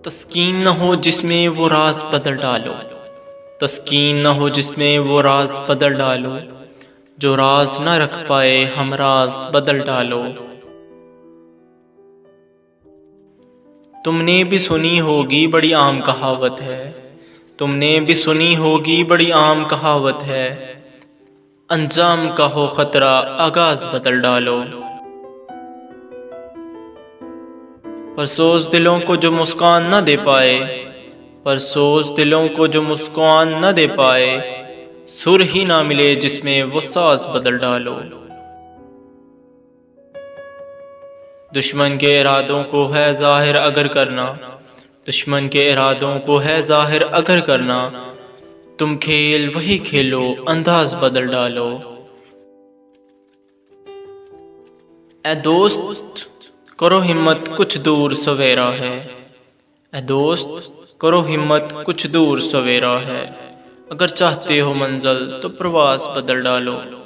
تسکین نہ ہو جس میں وہ راز بدل ڈالو، تسکین نہ ہو جس میں وہ راز بدل ڈالو، جو راز نہ رکھ پائے ہم راز بدل ڈالو۔ تم نے بھی سنی ہوگی بڑی عام کہاوت ہے، تم نے بھی سنی ہوگی بڑی عام کہاوت ہے، انجام کا ہو خطرہ آغاز بدل ڈالو۔ پرسوز دلوں کو جو مسکان نہ دے پائے، پرسوز دلوں کو جو مسکان نہ دے پائے، سر ہی نہ ملے جس میں وہ ساز بدل ڈالو۔ دشمن کے ارادوں کو ہے ظاہر اگر کرنا، دشمن کے ارادوں کو ہے ظاہر اگر کرنا، تم کھیل وہی کھیلو انداز بدل ڈالو۔ اے دوست کرو ہمت کچھ دور سویرا ہے، اے دوست کرو ہمت کچھ دور سویرا ہے، اگر چاہتے ہو منزل تو پرواز بدل ڈالو۔